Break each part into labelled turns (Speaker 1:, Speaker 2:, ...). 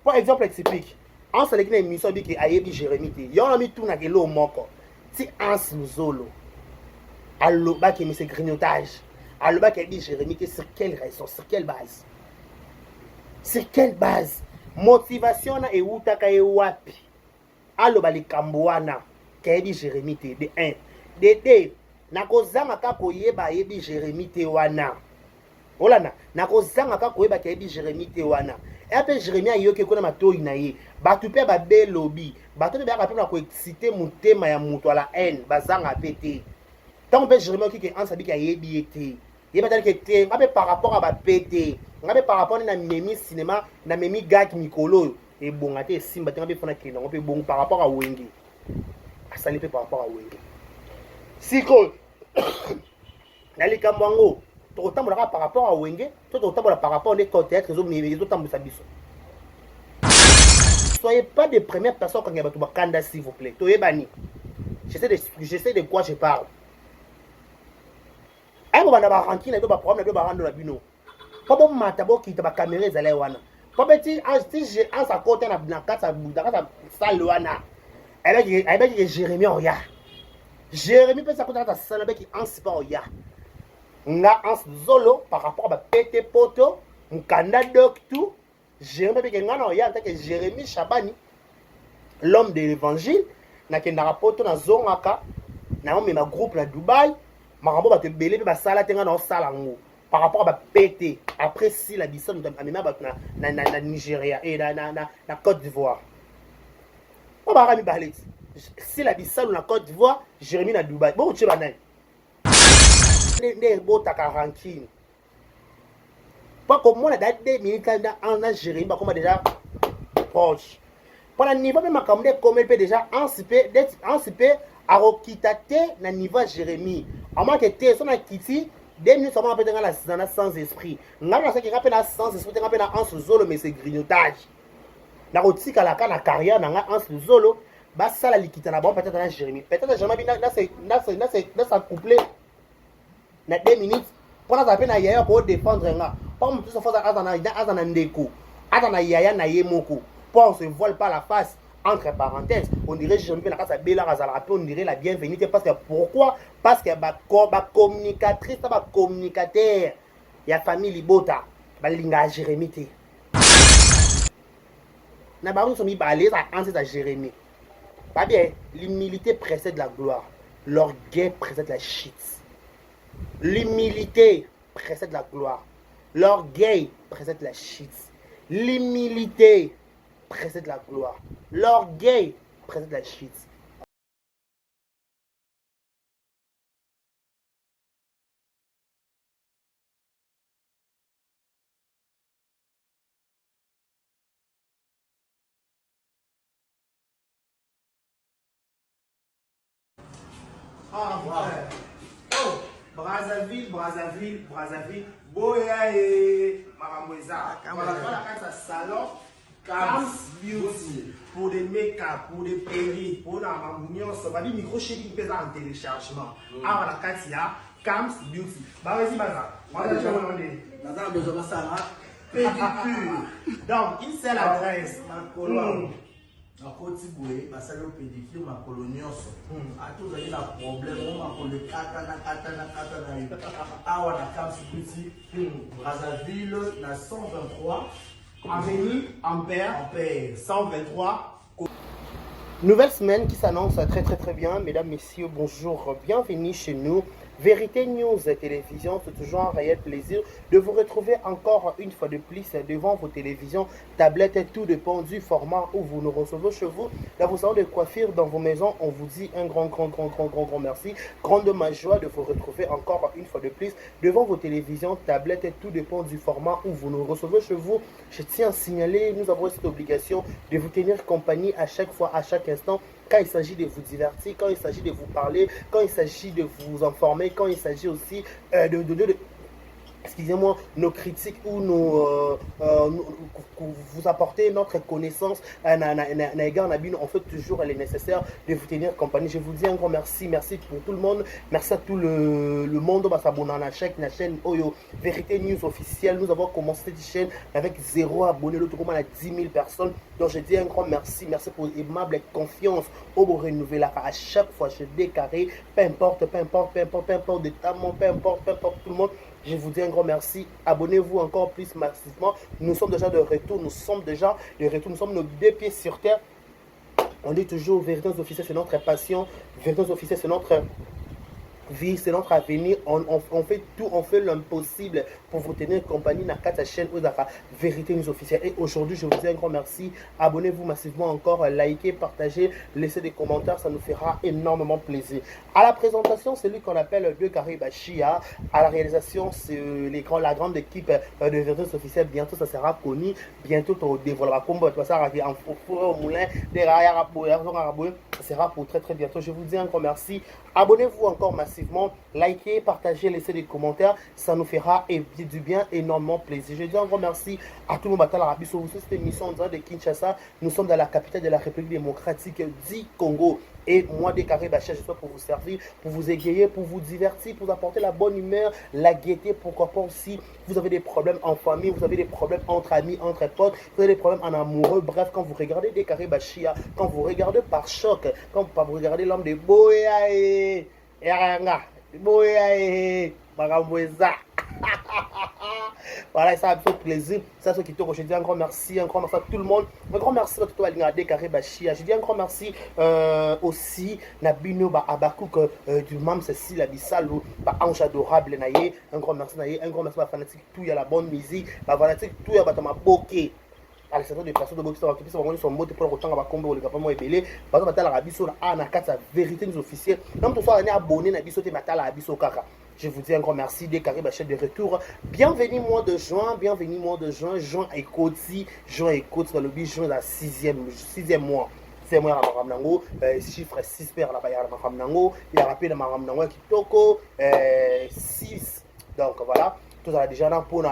Speaker 1: Par exemple, explique. En ce qui est émission qui a été Jérémy, il y a mis tout dans le moko. Si Hans Luzolo, allo ba qui c'est grignotage, allo ba qui dit Jérémy, sur quelle raison, sur quelle base? Sur quelle base? Motivation na eutaka ewapi. Allo ba li kamboana, qui dit Jérémy de 1. De 2, na kozanga ka koyeba yebi Jérémy te wana. Olana, na kozanga ka koyeba ka yebi Jérémy te wana. Et après Jérémy a yoke kona matoi na ye. Batu pe ba be lobby. Batu pe ba ko exciter mutema ya mutu ala haine, bazanga pété. Tant que Jérémy qui en sabi ka yebi été. Yeba tali ke te, ngabe par rapport à ba pété. Ngabe par rapport na memi cinéma, na memi gag mikolo et bon ate simba ngabe fona kina, ngabe bon par rapport à Wenge. Asali pe par rapport à Wenge. Siko Nali Kambango, tu as par rapport à Wenge, tu as par rapport aux théâtres, soyez pas des premières personnes quand il y a un candidat, s'il vous plaît. Je sais de quoi je parle. Aïe, on va avoir un ranking, on va prendre le barrage de la bino. Pas bon matabo qui t'a caméra zalewana. Pas petit, si j'ai un sa côté na casa salwana. Elle a dit Jérémy Oya. Jérémy peut s'accorder à sa qui en pas Oya. Nga en zolo par rapport à pété poto, un candidat docteur. Jérémy peut ngana Oya en tant que Jérémy Chabani, l'homme de l'évangile, na kendara poto na zongaka, na on met ma groupe na Dubaï. Marambo va te belé pe ba sala tenga na sala ngo par rapport à pété après si la bison na Nigeria et na Côte d'Ivoire. On va rami balé si la bison na Côte d'Ivoire, Jérémy na Dubaï. Bon tu vas nai. Ne bota ka ranking. Pas comme moi la date des minutes en Jérémy ba comme déjà proche. Pour le niveau même comme comme peut déjà anticipé à requitter na niveau Jérémy. À moins que tu sois quitté 2 minutes seulement après dans sans esprit. Ngana ça qui rappelle na sans esprit, rappelle na en solo mais c'est grignotage. Na rotika la kana carrière na en solo, ba ça la likita na bon peut-être na Jérémy. Peut-être Jérémy na ça couplet. Na 2 minutes pour ça peine na yaya pour défendre nga. Pas tout ça faut azana ndeko. Azana yaya na yemoko. Pour on se voile pas la face. Entre parenthèses, on dirait Jérémy Penaka Bella Razala, on dirait la bienvenue. Parce que pourquoi? Parce que ma communicatrice, ma communicateur, il y a famille Libota, Balinga Jérémy. Na baron sont mis balés à Jérémy. Pas bien, l'humilité précède la gloire, l'orgueil précède la shit. L'humilité précède la gloire, l'orgueil précède la shit. L'humilité précède la gloire. L'orgueil précède la shit. Ah, ouais. Oh, Brazzaville. Boya et Maramoueza. Voilà, la salon. Camps Beauty pour des make-up, pour des perruques, pour la mamouillon, ça va dire micro chéri qui pèse en téléchargement. Ah la Katia, Camps Beauty. Bah vas-y Baza. On va demander.
Speaker 2: Baza besoin de ça là.
Speaker 1: Pédicure. Donc il sait l'adresse.
Speaker 2: Na Côte d'Ivoire, bah ça le pédicure ma colonioso. A tous les problèmes, on m'a collé katana. Ah ouais la Camps Beauty. Brazzaville, na 123.
Speaker 1: Avenue Ampère 123. Nouvelle semaine qui s'annonce très bien. Mesdames, messieurs, bonjour, bienvenue chez nous. Vérité News Télévision, c'est toujours un réel plaisir de vous retrouver encore une fois de plus devant vos télévisions, tablettes, tout dépend du format où vous nous recevez chez vous. Dans vos salons de coiffure, dans vos maisons, on vous dit un grand merci. Grande ma joie de vous retrouver encore une fois de plus devant vos télévisions, tablettes, tout dépend du format où vous nous recevez chez vous. Je tiens à signaler, nous avons cette obligation de vous tenir compagnie à chaque fois, à chaque instant. Quand il s'agit de vous divertir, quand il s'agit de vous parler, quand il s'agit de vous informer, quand il s'agit aussi excusez-moi, nos critiques ou vous apporter notre connaissance à égard on fait toujours les nécessaires de vous tenir compagnie. Je vous dis un grand merci, merci pour tout le monde, merci à tout le monde qui s'abonne à la chaîne Oyo Vérité News officielle. Nous avons commencé cette chaîne avec 0 abonnés, l'autre comment à 10 000 personnes. Donc je dis un grand merci, merci pour l'aimable confiance au renouveler à chaque fois je décarré, peu importe de temps, peu importe tout le monde. Je vous dis un grand merci. Abonnez-vous encore plus massivement. Nous sommes déjà de retour. Nous sommes nos 2 pieds sur terre. On dit toujours, Vérité officielle, c'est notre passion. Vérité officielle, c'est notre vie, c'est notre avenir. On fait tout, on fait l'impossible pour vous tenir compagnie dans la chaîne Vérité News officielle. Et aujourd'hui, je vous dis un grand merci. Abonnez-vous massivement encore, likez, partagez, laissez des commentaires, ça nous fera énormément plaisir. À la présentation, c'est lui qu'on appelle Deux Carré Bachia. À la réalisation, c'est la grande équipe de Vérité News officielle. Bientôt, ça sera connu. Bientôt, on dévoilera comme ça au moulin, ça sera pour très très bientôt. Je vous dis un grand merci. Abonnez-vous encore massivement, likez, partagez, laissez des commentaires, ça nous fera du bien, énormément plaisir. Je dis un grand merci à tout le monde. Cette émission en direct de Kinshasa, nous sommes dans la capitale de la République démocratique du Congo. Et moi, Décaré Bachia, je suis pour vous servir, pour vous égayer, pour vous divertir, pour vous apporter la bonne humeur, la gaieté. Pourquoi pas aussi, vous avez des problèmes en famille, vous avez des problèmes entre amis, entre potes, vous avez des problèmes en amoureux. Bref, quand vous regardez Décaré Bachia, quand vous regardez par choc, quand vous regardez l'homme de Boyae, voilà, ça a fait plaisir. Ça, ceux qui t'ont je dis un grand merci à tout le monde. Un grand merci à tout le monde. Je dis un grand merci aussi Nabino Abakouk du Mam Cécile Abissalou, Ange adorable Naye. Un grand merci Naye, un grand merci à fanatique tout, il y a la bonne musique, la fanatique tout, il y a ma bokeh. À l'exception des personnes de boxe qui sont son mot pour autant à combo le capamo ebelé par exemple à la rabiso à na carte Vérité News officielle donc tout ça on est abonné na biso te matala rabiso kaka. Je vous dis un grand merci des carrés bachette de retour. Bienvenue mois de juin, juin et côté dans le but juin la sixième mois. C'est moi la maramnango chiffre 6 père la bayar la maramnango, il a rappelé la maramnango qui toko 6. Donc voilà, tout ça déjà là pour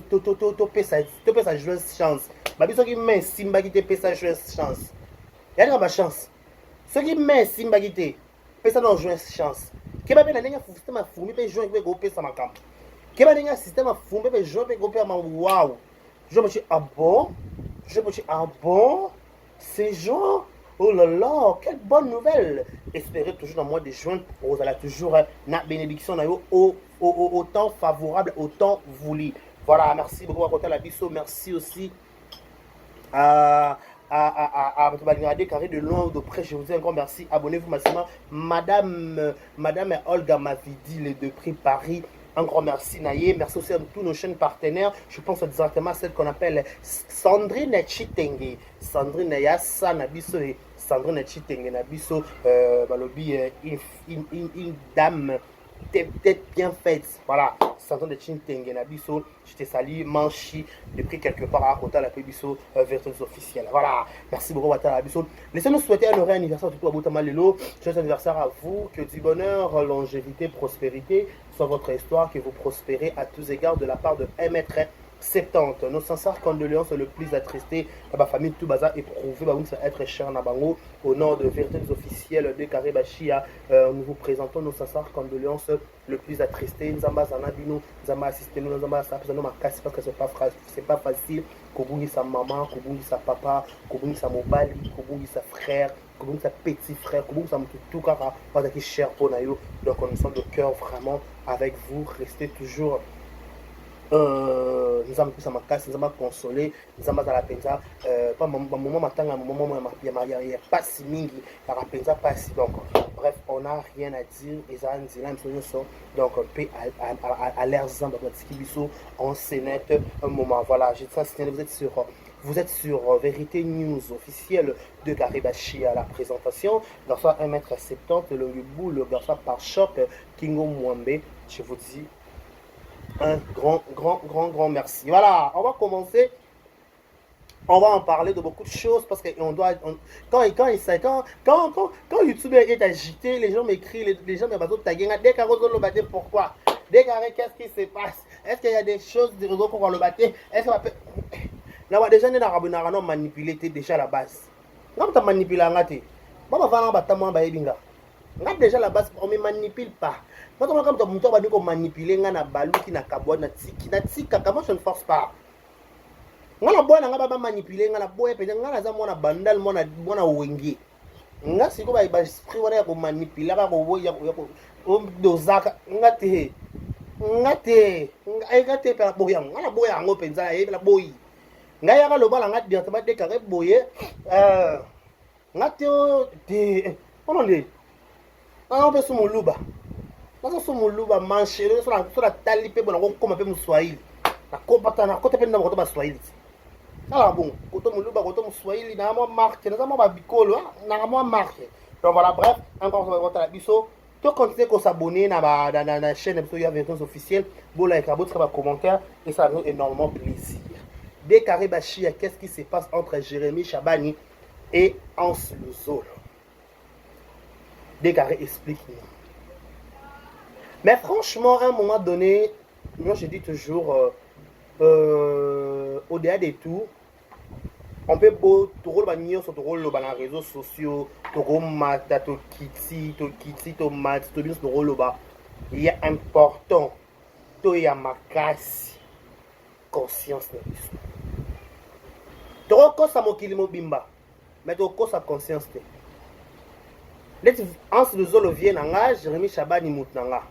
Speaker 1: tout pesa jouer chance. Babiso qui met Simba qui te pesa jouer chance. Il y a ma chance. Ceux qui met Simba qui te pesa non jouer chance. Que ba bena nenga système fumi pe jouer pe go pesa makam. Que ba nenga système fumi pe jouer pe go pesa ma wow. Je me suis ah bon. C'est genre oh là là, quelle bonne nouvelle. Espérez toujours dans le mois de juin, vous allez toujours na bénédiction au temps favorable, au temps voulu. Voilà, merci beaucoup à côté la biso, merci aussi à Carré de loin ou de près, je vous dis un grand merci. Abonnez-vous massivement. Madame Olga Mavidi, les deux prix Paris. Un grand merci Naye. Merci aussi à tous nos chaînes partenaires. Je pense directement à celle qu'on appelle Sandrine Chitenge. Sandrine Yassa Nabiso et Sandrine Chitenge Nabiso. Une dame peut-être bien faite. Voilà. Sandrine Chitenge Nabiso. Je te salue. Manchi. Depuis quelque part à côté la Pébiso Vérité officielle. Voilà. Merci beaucoup à Nabiso. Laissez-nous souhaiter un heureux anniversaire tout à Boutama Lelo. Joyeux anniversaire à vous. Que du bonheur, longévité, prospérité soit votre histoire, que vous prospérez à tous égards de la part de 1m70. Nos sincères condoléances le plus attristé à ma famille tout bazar éprouvé être cher Nabango. Au nom de Vérité officielle de Carré Bachia, nous vous présentons nos sincères condoléances le plus attristé. Nzamba Zanabino, Nzamba assisté nous, Nzamba Sapzano Makasi parce que c'est pas facile. Kobungi sa maman, Kobungi sa papa, Kobungi sa mobali, Kobungi sa frère, Kobungi sa petit frère, Kobungi sa tout kara, parce que cher pour Nayo. Donc nous sommes de cœur vraiment avec vous. Restez toujours. Nous avons plus à ma casse, nous avons consolé, nous avons dans la penza. Pas moment matin, moment il n'y a pas si mingi, la penza pas si donc. Bref, on n'a rien à dire. Et ça, donc on peut à l'air zamba en scénette un moment. Voilà, j'ai ça. Vous êtes sur Vérité News officielle de Carré Bachia à la présentation. Garçon 1m70, le Lubou, le garçon par choc, Kingo Mwambe. Je vous dis un grand merci. Voilà, on va commencer. On va en parler de beaucoup de choses parce que quand YouTube est agité, les gens m'écrivent, les gens me disent pourquoi? Dès qu'est-ce qui se passe? est-ce qu'il y a des choses de réseau pour le battre? Est-ce qu'on peut là déjà né na manipuler déjà à la base. Ngam ta manipuler ngati. Baba vana ba tamwa ba yebinga. Ngam déjà la base on me manipule pas. Moi comme ta muto ba diko manipuler nga na baluki na kabwa na tika comment je ne force pas. Ngala bwana nga ba manipuler nga na boye pe nga na za mona bandal mona wengi. Nga siko ba esprit wana ya ko manipuler ka ko boya ko dozaka ngate ngate pe la boya ngala boya ngo penza ye la boyi. Ngai ya loba la ngati directement de carré boye ngati de comment dire on peut sumuluba nazo sumuluba manche so la tali pe bona ko koma pe muswahili na kopata na kote pe na ko ba swahili ala bon koto muluba koto muswahili na mo marque na mo ba bikolo na mo marque donc voilà bref encore on va voir la biso to continuer qu'on s'abonner na la chaîne de Versions officielle bon like abonner sur commentaire et ça nous énormément plaisir. Dès Karibachia, qu'est-ce qui se passe entre Jérémy Chabani et Hans Le Zolo? Dès Karé explique-nous. Mais franchement, à un moment donné, moi je dis toujours, au-delà de tout, on peut beau tout rôle banir sur tout rôle dans les réseaux sociaux, tout rôle mat, tout kitty, tout mat, tout bien sur rôle bas. Il y a important, tout y a ma casse conscience de l'histoire. Toko sa mokili mobimba mais toko sa conscience te leti Hans Le Zolo vient nanga Jérémy Chabani mut nanga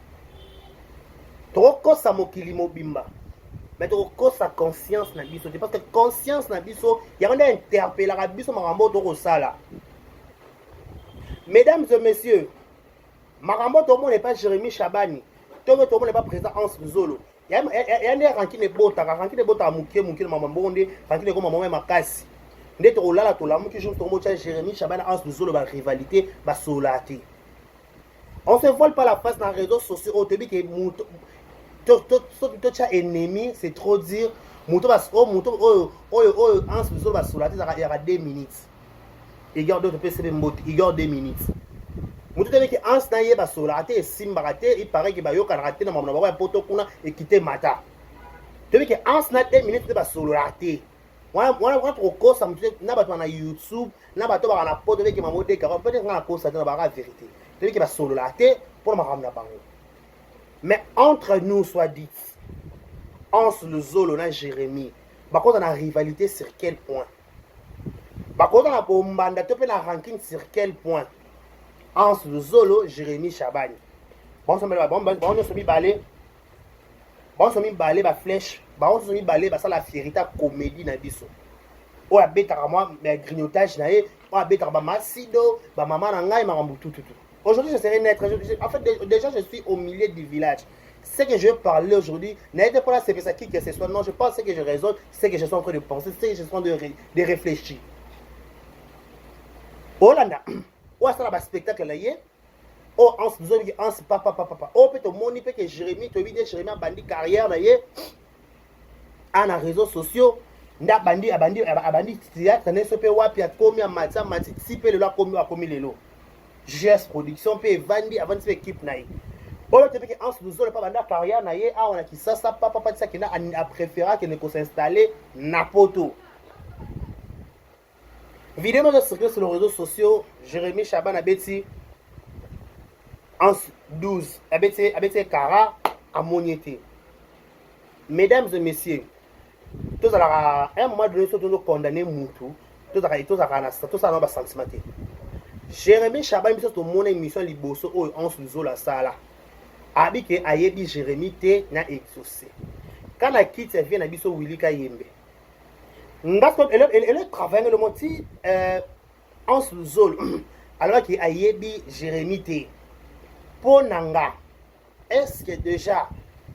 Speaker 1: toko sa mokili mobimba mais toko sa conscience na biso parce que conscience na biso yango interpeller la biso makambo toko sala. Mesdames et messieurs, makambo to mo n'est pas Jérémy Chabani, to mo n'est pas président Hans Le Zolo. Il y a des gens qui ne botent pas, qui ne botent pas, qui ne botent pas, qui to la to la qui joue tomo Jérémy Chabani Hans Le Zolo ba rivalité ba solati. On se vole pas la face dans les réseaux sociaux au début que to ennemi, c'est trop dire muto ba Hans Le Zolo ba solati il y a 2 minutes. Il garde d'autres PCB mot, il garde 2 minutes. Mutu tebe ki ans na yeba solate et simbarate il paraît que ba yo kan raté na mamna ba poto kuna et quitter mata. Tebe ki ans na 2 minutes ba solate. Wana trop kosa mutu na ba na YouTube na ba to ba na poto tebe ki mamode ka peut-être na kosa na ba vérité. Tebe ki ba solate pour ma ramna bango. Mais entre nous soit dit Hans Le Zolo na Jérémy ba ko na rivalité sur quel point? Ba ko na bombanda to pe na ranking sur quel point? Hans Le Zolo, Jérémy Chabani. Bon, ça se met balé. Bon, ça met balé, ba flèche. Bon, ça met balé, ba ça la fierté comédie na biso. O a beta moi, mais grignotage na e. O a beta ba masido, ba maman na ngai marambu tout. Aujourd'hui, je serai net. En fait, déjà, je suis au milieu du village. Ce que je vais parler aujourd'hui, n'était pas là, c'est ça qui que ce soit. Non, je pense que je raisonne, c'est que je suis en train de penser, c'est que je suis en train de réfléchir. Hollanda. Ou ça la spectacle là yé oh Hans Le Zolo Hans papa oh peut moni peut que Jérémy to vidé Jérémy a bandi carrière là yé ana réseaux sociaux nda bandi théâtre ne se peut wapi a komi a matza mati si peut le la komi lelo GS production peut vandi avant cette équipe na yé oh peut que Hans Le Zolo pas bandi carrière na yé a on a qui ça papa ça qui a préféré que ne ko s'installer na poto. Vidéo de circuler sur les réseaux sociaux, Jérémy Chabani abeti en 12, abeti Kara à Moniété. Mesdames et messieurs, tous à un moment donné, nous condamner Moutou, tous à nos sentiments. Jérémy Chabani, c'est mon émission Liboso, ou en sous la salle. Abike ayebi Jérémy te na exaucé. Quand la quitte vient à biso Willy Kayembe. Elle travaille le moti Hans Le Zolo alors qu'il a yebi Jérémy te pour nanga est-ce que déjà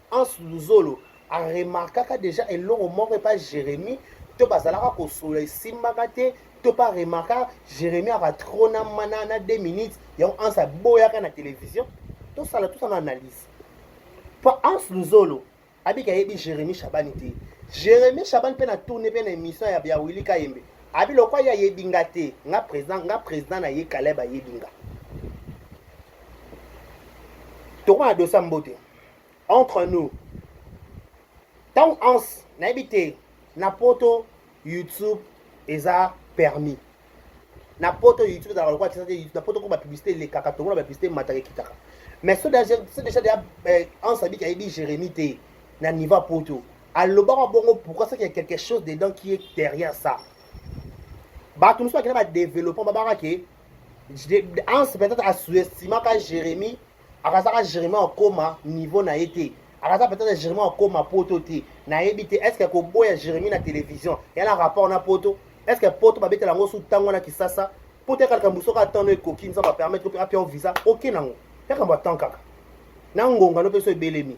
Speaker 1: Hans Le Zolo a remarqué que déjà elle l'ont mort pas Jérémy to bazalaka ko soleil simbakate to pas remarqué Jérémy a trop na manana 2 minutes ya Hans a boya na télévision tout ça en analyse pour Hans Le Zolo abika yebi Jérémy Chabani te Jérémy Chabani peut na tourner une émission ya Willy Kayembe. Abi lo kwa ya yebinga te, nga président na ye Caleb a yebinga. Toma de Sambote. Entre nous, tant ans n'habité na poto YouTube eza permis na poto YouTube dans quoi na poto ko ba publicité les kaka to ba publicité matériel kitaka mais c'est déjà en sabi qui a dit Jérémy té na niveau poto aloba bongo pourquoi c'est qu'il y a quelque chose dedans qui est derrière ça ba tout ça qui va développer ba barake en peut-être à sous-estimer que Jérémy akazaka Jérémy en coma niveau na été akazaka peut-être Jérémy en coma poto té na ebité est-ce que ko boya Jérémy na télévision il y a un rapport na poto est-ce que poto ba betela ngo sous tango na kisasa poto ka kambuso ka tano ekoki nza ba permettre ko apia visa OK nango kaka ba tankaka na ngonga no peso ebelemi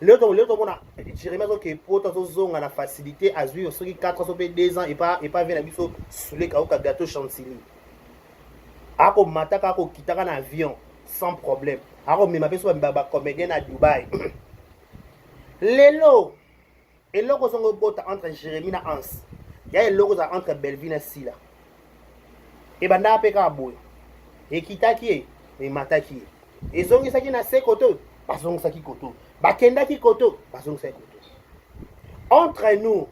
Speaker 1: le to mona Jérémy zo ke poto zo zonga na facilité azui osoki 4 so pe 2 ans et pas venir biso soule ka oka gâteau chantilly ako mataka ako kitaka na avion sans problème ako mema peso ba comédien na Dubaï lelo eloko songo bota entre Jérémy na Ans ya eloko za entre Belleville na Sila e banda peka boy e kitaki e mataki e zongisaki na se koto bazongisaki koto bakendaki koto bazongisaki koto entre nous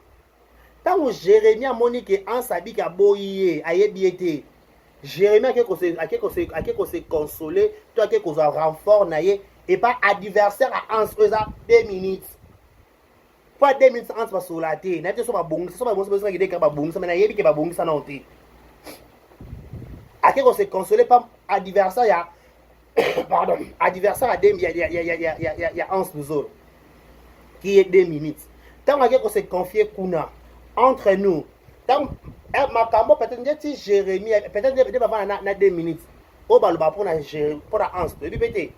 Speaker 1: tant Jérémy amoni ke Ans abika boye ayebi ete Jérémy ake ko se consoler toi ake ko renfort na ye et pas adversaire à Ans eza 2 minutes pas 2 minutes Ans va solater na te so ba bongi so ba bongi ke ba bongi mais na yebi ke ba bongi ça non te ake ko se consoler pas adversaire ya pardon adversaire à 2 il y a Ans Luzolo qui est 2 minutes tant ake ko se confier kuna entre nous tant makambo peut-être si Jérémy peut-être na 2 minutes o baloba pour Ans et puis pété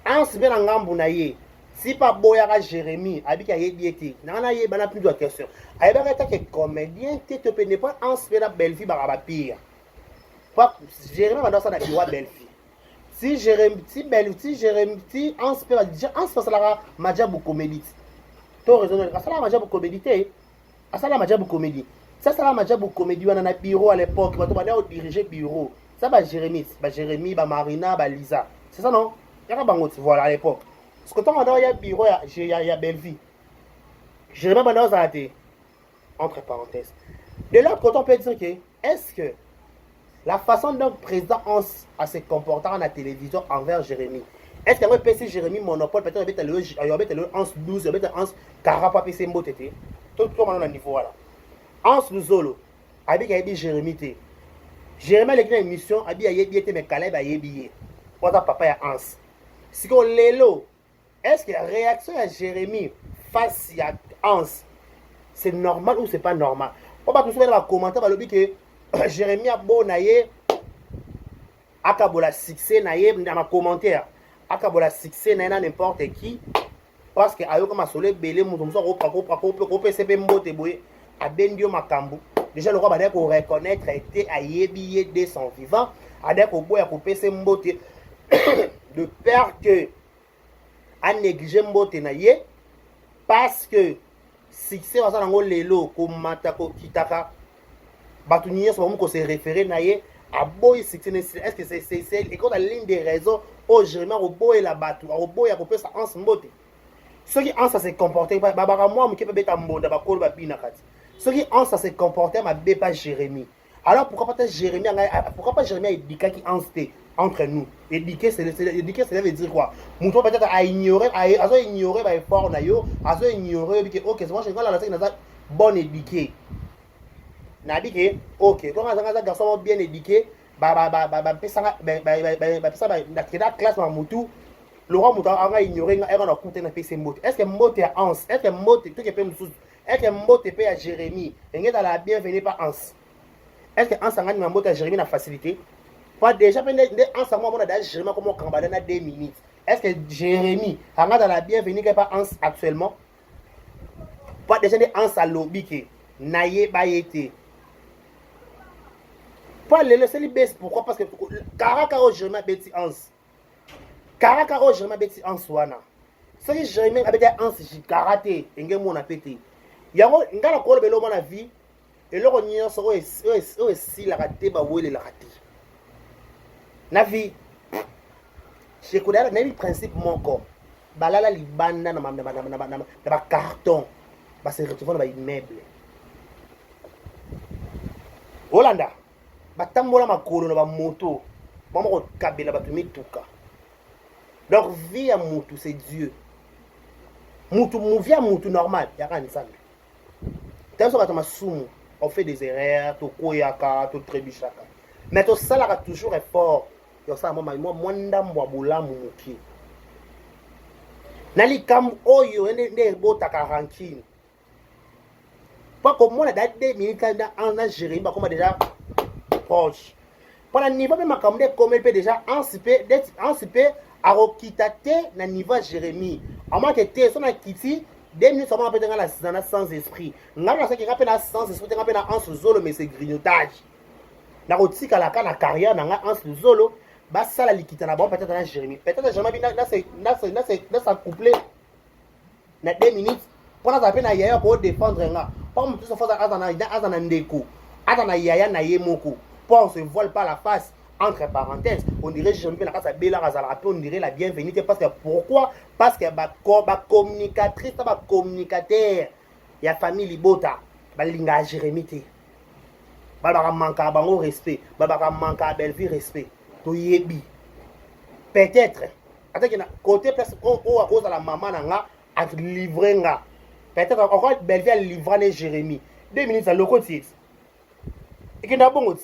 Speaker 1: Ans bien ngambu na ye si pas boyaka Jérémy abika yebi ete na ye bana plus de question ayeba ka que comédien te pe ne pas Ans pe na Belleville ba pire pas Jérémy va dans ça na roi Belleville si Ans pe Ans fa sala majabu comédie to raison sala majabu comédie asala majabu comédie ça sala majabu comédie wana na bureau à l'époque bato ba diriger bureau ça ba Jérémy ba Marina ba Lisa c'est ça non yaka bango voilà à l'époque parce que tant on a un bureau il y a Belleville Jérémy ba dans été entre parenthèses de l'autre côté on peut dire que est-ce que la façon dont le président Ans a se comporté à la télévision envers Jérémy est-ce qu'il y a un PC Jérémy monopole peut-être il y a le Ans 12 il y a Ans 40 pas PC mboté tout le niveau là Ans Luzolo abi ka yebi Jérémy te Jérémy le une émission abi yebi ete mais Caleb a yebi pour papa ya Ans si ko lelo est-ce que la réaction à Jérémy face à Ans c'est normal ou c'est pas normal on va tout souvent dans commentaire ba lobi que Jérémy a bon naye akabola succès naye dans ma commentaire akabola succès na n'importe qui parce que ayo comme solé belé mutu muso ko PCP mbote boye abendio makambu déjà le roi ba ko reconnaître était ayebiye de son vivant adé ko boya ko PC mbote de peur que a négliger mbote na ye parce que succès wa ça ngo lelo ko mata ko kitaka batu nyonso ba ko se référer na ye a boy succès est-ce que c'est et quand la ligne des raisons au Jérémy au boy la batu au boy ko pesa Ans mbote ceux qui Ans ça se comporter babaka moi mo kepe beta mbonda ba ko ba bina kati ceux qui Ans ça se comporter ma bé pas Jérémy alors pourquoi pas Jérémy éduquer qui Ans entre nous éduquer ça veut dire quoi mouton peut-être à ignorer à ignorer ba effort na yo à ignorer que OK c'est moi je vais la ça bon éduqué na dit que OK quand un garçon bien éduqué pesa na classe ma mutu le roi mutu a ignoré on a compté na PC mbote est-ce que mbote à Ans est-ce que mbote tout que peut est-ce que mbote peut à Jérémy et dans la bienvenue pas Ans est-ce que Ans ngani mbote à Jérémy na facilité pas déjà pendant Ans moi on a Jérémy comme Kambala na 2 minutes est-ce que Jérémy anga dans la bienvenue que pas Ans actuellement pas déjà Ans à lobby que naye ba été pas le laisser baisse pourquoi parce que Karaka au Jérémy beti Ans Karaka au Jérémy beti Ans wana c'est Jérémy avec Ans karaté ngemo na pété yango ngala ko lebelo mona vie et le rognon so si la raté ba wele la raté na vie je connais le principe mon corps balala libanda na carton ba se retrouver na immeuble Holanda batambola makolo na ba moto mama ko kabela batu mituka. Donc vie à mutu c'est Dieu. Mutu vie à mutu normal ya kanisa. Tanso batu masumu on fait des erreurs to koyaka to trebichaka. Mais to salaka toujours effort. Yo sa moi ndambo bolamu muki. Nali kam oyo ende botaka ranking. Pas comme moi, la 2 minutes en Jérémie, comme déjà proche. Pendant le niveau de ma caméra, comme elle peut déjà anticiper à requitter le niveau Jérémie. À moins que tu sois quitté, 2 minutes seulement après dans la sans esprit. N'a pas ça qui rappelle la sans esprit, qui rappelle la sans zolo, mais c'est grignotage. Na rotika la carrière, na ans zolo, bah ça la liquide na bon peut-être dans Jérémie. Peut-être Jérémie dans sa couplet. Na 2 minutes. Pour la peine à yaya pour défendre nga. Pas tout ça faut azana ndeko. Azana yaya na yemoko. Pour on se voile pas la face entre parenthèses. On dirait je me fais la casa bella razala on dirait la bienvenue parce que pourquoi? Parce que ba communicatrice ba communicateur ya famille libota ba linga Jérémie té. Ba manka bango respect, ba manka belle vie respect. To yebi. Peut-être attends que côté place au à cause de la maman nga à livrer nga. Peut-être encore Belleville a livré Jérémie. 2 minutes à l'ocotite. Et qu'il y a bon.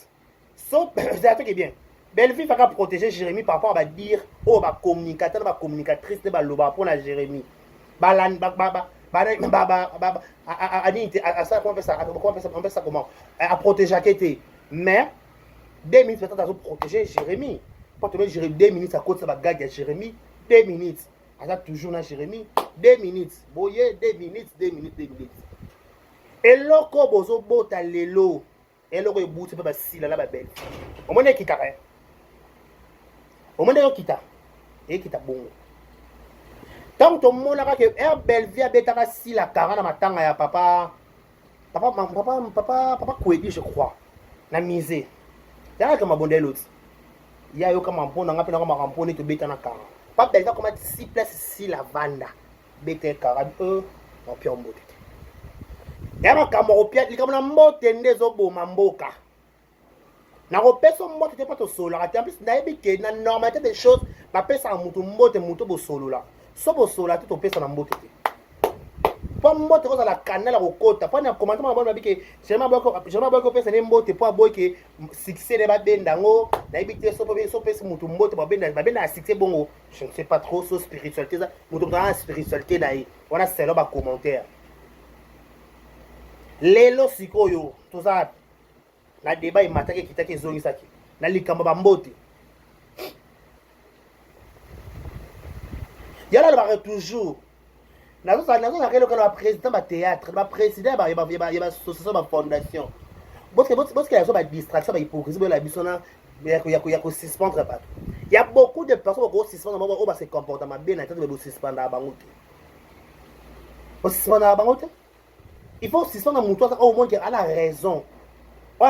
Speaker 1: So, c'est un truc bien. Belleville va protéger Jérémie par rapport à dire oh, bah, communicateur, bah, communicatrice, bah, loba pour la Jérémie. Bah, on fait ça comment? À protéger à côté. Mais, 2 minutes peut-être à protéger Jérémie. Pas te mettre Jérémie 2 minutes à côté de la gag à Jérémie. 2 minutes. À toujours dans Jérémie. 2 minutes. Boye 2 minutes, 2 minutes, 2 minutes. Et loko bozo bota lelo. Et loko ebouti pe ba sila la ba belle. Au moins qui carré. Au moins yo kita. Et kita bongo. Tant to mona ka ke belle vie beta ka sila kara na matanga ya papa Kwedi je crois. Na misé. Ya ka mabonde l'autre. Ya yo kama mpona ngapi na kama ramponi to beta na kara. Pas belle comme 6 places si la vanda. Bete karabi en pio mbote. Yama kamoro pia likamona mbote ndezo boma mboka. Na repeso mbote te pas to solo. En plus na ebike na normalité des choses, ba pesa mutu mbote mutu bo solo la. So bo solo te to pesa na mbote te. Po mbote ko za la canal la kokota. Po na commentaire ba bike j'aimerais beaucoup pesa ne mbote po boy ke succès de ba bendango. Na ebite so pesa mutu mbote ba benda succès bongo. Je ne sais pas trop sur spiritualité ça. Mutu dans spiritualité dai. On a selo ba commentaire. Lelo sikoyo tout ça. Na débat il matake kitake zongi saki. Na likamba ba mbote. Yala ba toujours. Nazo le président du théâtre, le président de la fondation. Parce qu'il y a une distraction, il y a beaucoup de personnes qui se comportent bien, il faut suspendre au moins qu'il a la raison. On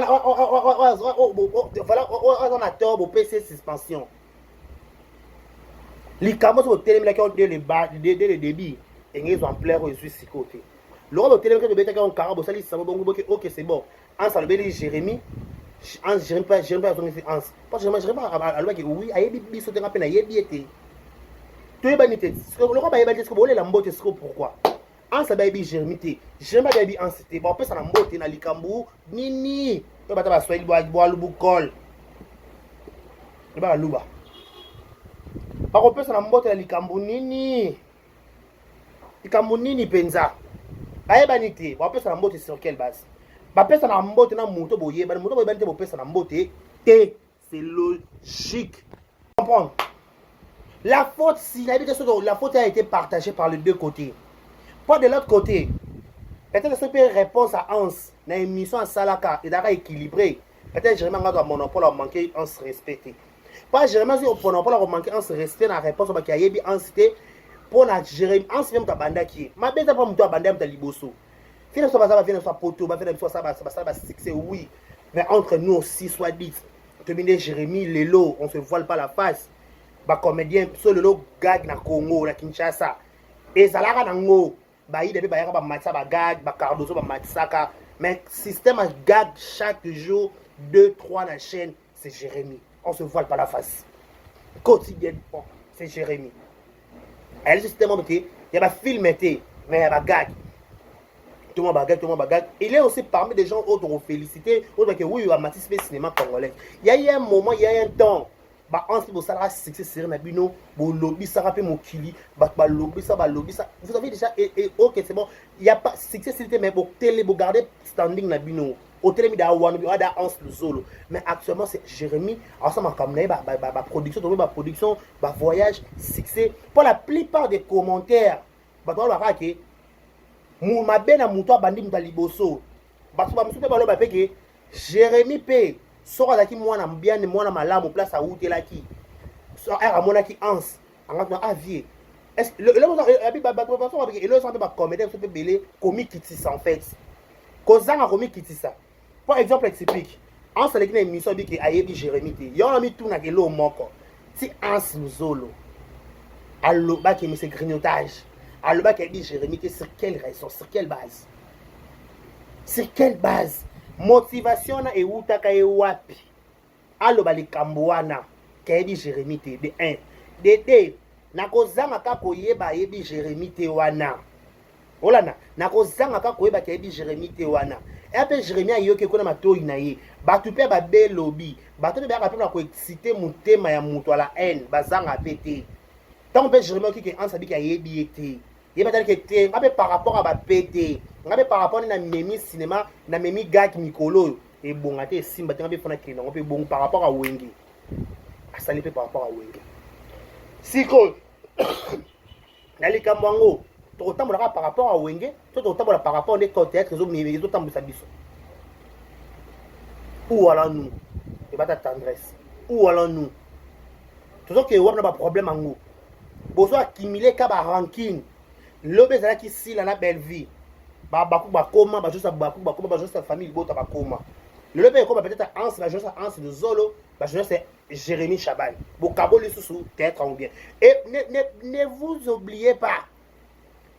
Speaker 1: a tort pour PC suspension. Les cameras sont dès le débit. Et ils ont plein de suis côté. Le roi de téléphone de Bétaga en Carabo, ça dit ça va bon, ok, c'est bon. En ça le béni Jérémie, en Jérémie pas, pas Jérémie pas à l'ouest oui, à Yebi sauter à peine à Yebi était. Tu es banité. Le roi va y ce que vous voulez la mbote, c'est pourquoi. En ça baby Jérémie, Jérémie baby en c'était bon, ça la mbote na likambu, nini. Tu vas ta soyer boire le boucol. Tu vas luba. Par contre, ça la mbote na likambu nini. Nini penza ayebanite bapesa na mbote sur quelle base bapesa na mbote na moto boye ba moto boye banite bopesa na mbote te c'est logique comprendre la faute si la faute a été partagée par les deux côtés pas de l'autre côté peut-être que c'est réponse à Hans na émission à Salaka et d'ara équilibré peut-être Jérémie a monopole a manqué en se respecter pas Jérémie au monopole a manqué en se respecter na réponse ba ki ayebi en cité pour la Jérémie en ce moment banda qui ma bête pas muto banda mta liboso finalement ça va venir soit poto va venir soit ça va succès oui mais entre nous aussi soit dit terminer Jérémie Lelo on se voile pas la face bacomédien sololo gag na Congo na Kinshasa ezalaka nango baide mpe bayaka bamatisa bagag bacardozo bamatisaka mais système à gag chaque jour 2-3 na chaîne c'est Jérémy on se voile pas la face quotidiennement c'est Jérémy elle système il y a film été mais il y a bagag tout le monde bagage. Il est aussi parmi des gens autres félicités, autres que oui, il a matisé le cinéma congolais. Il y a un moment, il y a un temps, bah on se dit ça succès série na bino, bo lobby ça rappelle mon kili, bah lobby ça. Vous avez déjà et OK, c'est bon, il y a pas succès c'était mais pour télé pour garder standing na bino. Au télé da one da Hans le solo. Mais actuellement c'est Jérémy ensemble comme production, production, voyage, succès. Pour la plupart des commentaires, bah toi va que mabe na mutu abandi mutu liboso bato bamosusu mpe baloba mpe ke Jérémy mpe soko azalaki mwana mbiane mwana malamu place awutelaki amonaki anse angati avie eloko mpe bacomédie biso mpe bele komikitisa en fait kozanga komikitisa par exemple explique anse aleki na émission abiki ayebi Jérémy te yona mitunaka eloko moko ti anse luzolo alobaki mise grignotage alors qu'il dit Jérémy sur quelle raison, sur quelle base? Sur quelle base? Motivation na eutaka ewapi. Alors bali kambouana qu'il dit Jérémy te de 1. De 2. Nakozanga ka koyeba yebi Jérémy te wana. Olana, nakozanga ka koyeba qu'il dit Jérémy te wana. Et après Jérémy ayoke kona matoi na ye. Batu pe ba be lobby. Batu pe ba pe na ko exciter mutema ya mutu ala haine, bazanga pété. Tant que Jérémy qui en sabi qu'il yebi été. Il va dire que par rapport à pété, par rapport à memi cinéma, na memi gag Nicolo et bon até simba tanbe fona kina, on peut bon par rapport à Wenge. À saliper par rapport à Wenge. Siko Nali Kambango, to tambola par rapport à Wenge, to tambola par rapport aux théâtres zo mais zo tambola biso. Où allons-nous? Et ba ta tendresse. Où allons-nous? Toujours que on a pas problème en nous. Besoin accumuler ka ba ranking. L'obé zala qui si la belle vie. Bakou bakoma, ba juste bakou bakoma, ba juste famille bota bakoma. L'obé comme peut-être Hans, la juste Hans de Zolo, ba juste Jérémy Chaban. Bokabo le sous théâtre en bien. Et ne vous oubliez pas.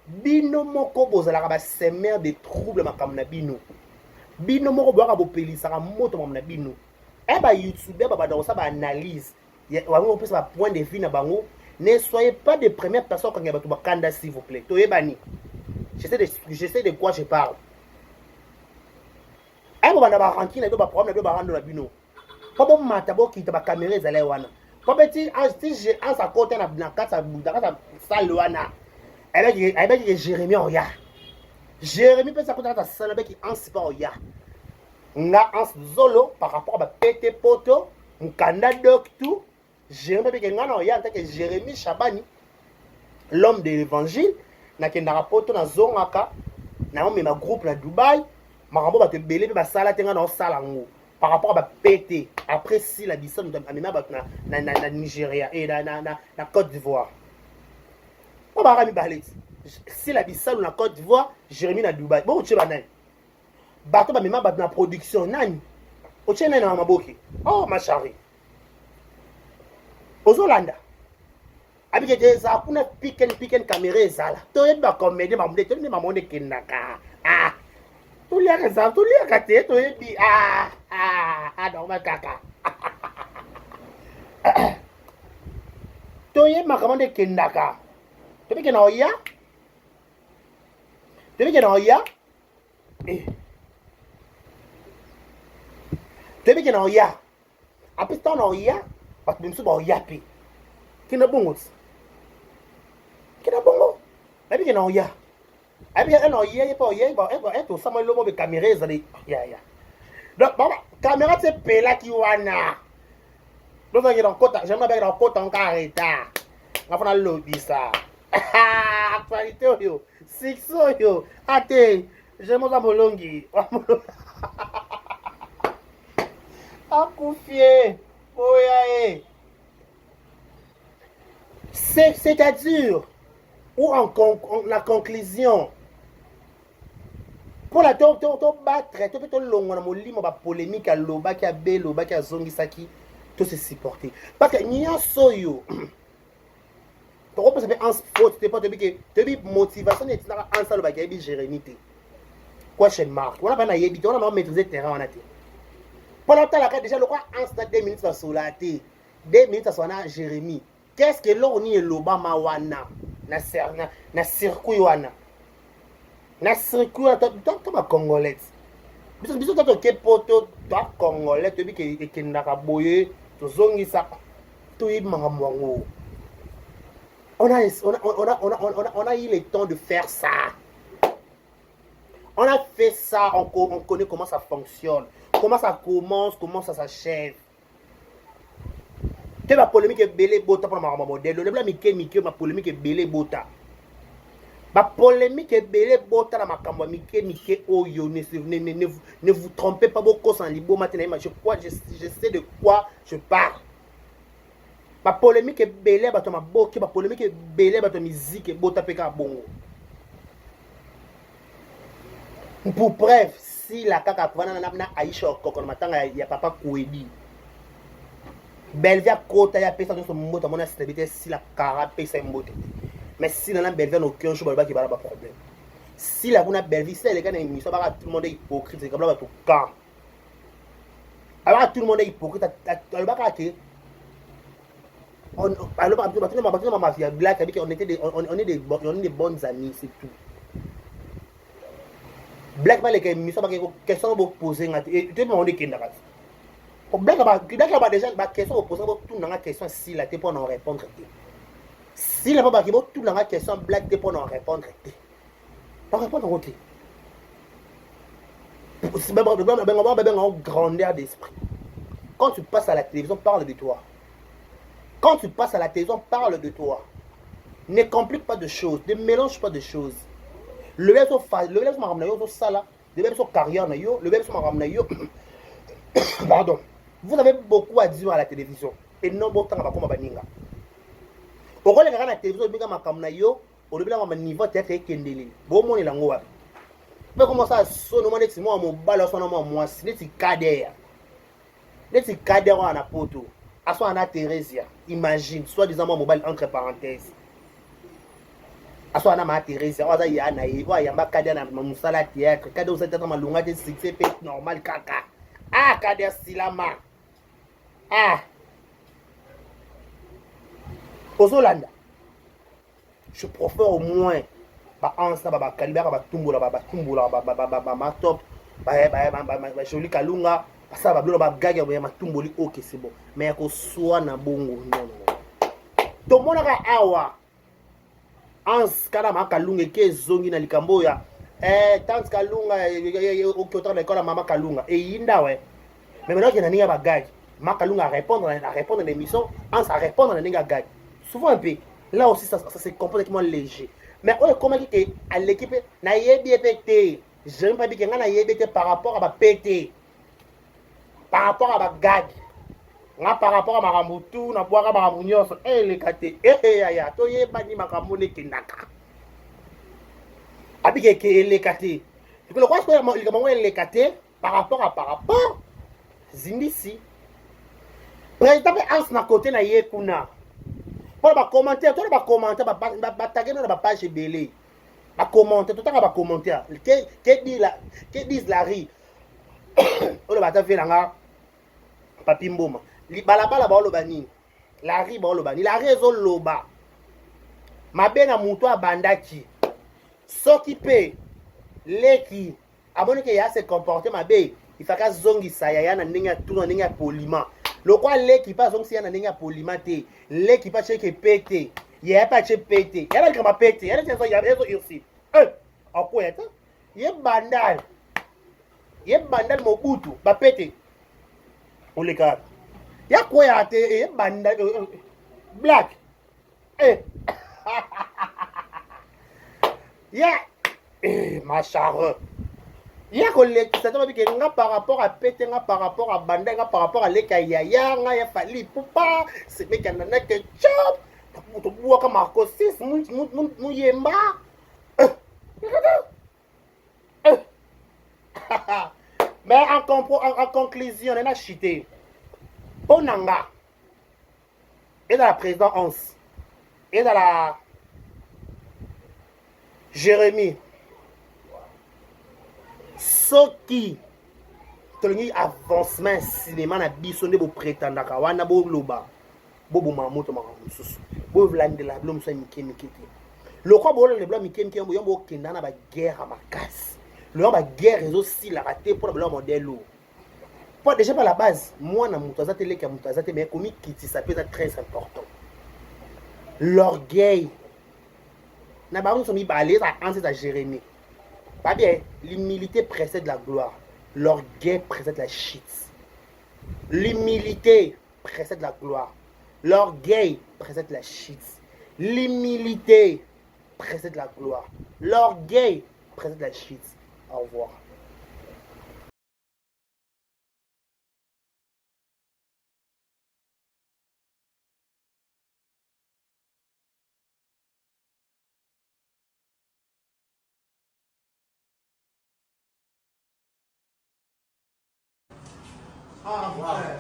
Speaker 1: Bino moko bozala ba semer des troubles makamna bino. Bino moko boka bo pelisa moto makamna bino. E ba YouTuber ba dans ça ba analyse. Ya wa mo pesa ba point de vue na bango. Ne soyez pas des premières personnes quand il y a des candidats, s'il vous plaît. Je sais de quoi je parle. Un moment, on va rentrer, on va prendre, on va rendre la bino. Pas bon matabo qui te va caméra les wana. Pas petit, si j'ai un sa côté na casa salle wana. Avec Jérémy Oya. Jérémy peut s'accorder à salle avec un pas Oya. On a un solo par rapport à pété poto, un candidat docteur. Jérémy Chabani, l'homme de l'évangile, n'a qu'un rapport na zongaka, na ma groupe na Dubaï, ma rambo va te belé ba sala tenga na sala ngo par rapport à pété après si la bison na Nigeria et na Côte d'Ivoire. On va rami balé. Si la bison na Côte d'Ivoire, Jérémy na Dubaï. Bon tu vas nan. Bato ba mema ba na production nani. O tchena na maboki. Oh ma chérie. Ozolanda abike déjà kuna piken caméra ezala to yeba comédie mamunde to ni mamunde kinaka to liaka za to liaka te to yebi donc ma kaka to yeba mamunde kinaka to bike na oya to bike na oya apita na oya parce que nous sommes yapi qui n'a bon mais bien non ya bien non ya pas ya être ça moi le caméra zali ya donc baba caméra c'est pela qui wana donc il dans côté j'aimerais bien dans côté en carita on va le lobby ça actualité yo six yo ate j'aime ça molongi akufie oya c'est-à-dire ou en la conclusion pour la to battre to longo na molimo ba polémique à loba ki a belo ba ki a zongi saki tout se supporter parce que nyonso yo toko ça fait en faute pas te motivation et tina ensemble ba yebi Jérémie te question mark on a pas na yebi on a maîtriser terrain on a te pendant temps là déjà le quoi en stade 2 minutes sur la té 2 minutes sur na Jérémie qu'est-ce que l'on y l'Obama wana na circuit wana na circuit to ba congolais biso to ke poto to congolais to bi ke kendaka boye to zongisa to yibanga mwango on a eu le temps de faire ça. On a fait ça, on connaît comment ça fonctionne, comment ça commence, comment ça s'achève. Tu ma polémique est belé bota pour ma modèle. Le blanc ma polémique est belé bota. Ma polémique est belé bota dans ma cambo Mike oyo ne vous trompez pas beaucoup sans libo matin. Je sais de quoi je parle. Ma polémique est belé bato ma boki, ma polémique est belé bato musique bota peka bongo. Pour preuve, si la kaka kwana na Aisha Okoko matanga ya papa Kouedi. Belvia kota ya pesa so moto mona stabilité si la kara pesa mbote. Mais si na Belvia no aucun choix ba ki ba problème. Si la kuna Belvia c'est les gars na émission ba tout le monde est hypocrite, c'est comme là tout camp. Alors tout le monde est hypocrite, alors ba ka ke on mafia black avec on est des bonnes amis, c'est tout. Black ba les émission ba question bo poser ngati tu me demander kinda black ba déjà ba question poser tout na question si la te pour en répondre. Si la ba ki bo tout na question black te pour en répondre. Pas répondre au côté. C'est ben grandeur d'esprit. Quand tu passes à la télévision, parle de toi. Quand tu passes à la télévision, parle de toi. Ne complique pas de choses, ne mélange pas de choses. Le même sur sala, le même sur carrière, le même sur pardon. Vous avez beaucoup à dire à la télévision. Et non, bon temps, comme baninga. Au rôle de la télévision, bien ma kamnayo, au début, mon niveau était kendeli. Bon, mon elango. Mais comment ça, son nom est moi, mon ballon, son nom, moi, c'est cadet. Les cadets en a poto. À soit Anna Thérésia, imagine, soit disant mon mobile entre parenthèses. À soit Anna Thérésia, ou à Yana, ou à Yamba Kadia, mon sala théâtre, cadeau c'est ma longue de succès, normal, caca. Ah, Kadia Silama. Ah. Aux Hollande, je préfère au moins, bah, en ça, bah, Kalibara, bah, Tumbola, bah, ma top, bah, joli Kalunga. Ça va bien gaga ma tumboli ok c'est bon mais ko soit na bongo non to mona ka awa ans kana makalunga ke zongi na likambo ya tant kalunga okota na école mama kalunga et yinda ouais mais maintenant qu'il y a ba gag makalunga répondre à l'émission ans à répondre à ninga gag souvent un peu là aussi ça c'est complètement léger mais on est comment que à l'équipe na yebi pété j'aime pas dire que na yebi par rapport à ba pété. Par rapport à ma gag, par rapport à ma ramoutou, na boire ma ramounion, les kate, ya, toye bani ma ramone kinaka. Abike les kate. Tu peux le croire que les kate par rapport, Zindisi. Président Hans na côté na yekuna. Pour ba commentaire, toi ba commentaire, ba taguer dans la page belé. Ba commentaire, tout ba commentaire. Que disent Larry. On va ta fait là. Papi Mboma. Li balabala ba oloba nini? Larry ba oloba ni. Larry ezo loba. Mabe na muto abandaki. Soki pe leki abone ke ya se comporter mabe. Il faut ka zongi sa ya na ndenge tuna ndenge poliment. Lokwa leki pa zongi ya na ndenge poliment te. Leki pa cheke pete. Ya pa che pete. Ya na kama pete. Ya na ya ezo ursi. Akweta. Ye bandal. Ye bandal mobutu ba pete. On les gars. Ya quoi ya te banda black. Ya ma chare. Ya ko le ça t'a que nga par rapport à pété nga par rapport à banda nga par rapport à leka ya nga ya fali pupa c'est mec na que chop. To boa ka Marco 6 mu yemba. Mais en conclusion, on a chuté. Ponanga. Et dans la présidente 11. Et dans la Jérémie. Soki. Tolongi avancement cinéma na biso nde bo prétendaka wana bo loba. Bo bo mamoto makamususu. Bo vlandela blo musa mikemike. Lokwa bo le blo mikemike bo kenda na ba guerre makasi. Le ba guerre aussi la raté pour le modèle. Pour déjà par la base, moi na mutazate leki ya mutazate mais comme kiti ça peut être très important. L'orgueil. Na ba on mi balé ça en c'est à Jérémie. Pas bien, l'humilité précède la gloire. L'orgueil précède la shit. L'humilité précède la gloire. L'orgueil précède la shit. L'humilité précède la gloire. L'orgueil précède la shit. Au revoir.
Speaker 2: Ah, ouais.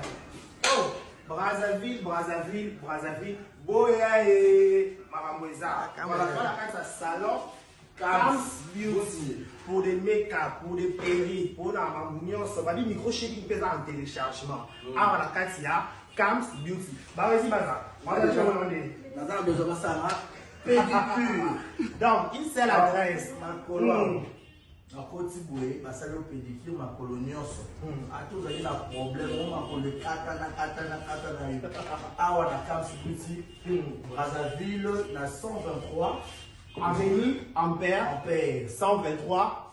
Speaker 2: Oh, Brazzaville. Boya et Maramoueza. Voilà, voilà, salon. Cam's Beauty. Pour des make-up, pour des perruques, pour la mamounion, ça va dire micro chéri qui en téléchargement. Ah, voilà, Katia. Cam's Beauty. Bah, vas-y, Baza. On va te demander. Baza, besoin de ça, pédicure. Donc, il sait l'adresse. Na koti boye basali o pédicure makolo nyonso atozali na problème o makolo katana yo awa na Cam's Beauty Brazzaville na 123
Speaker 1: Avenue Ampère 123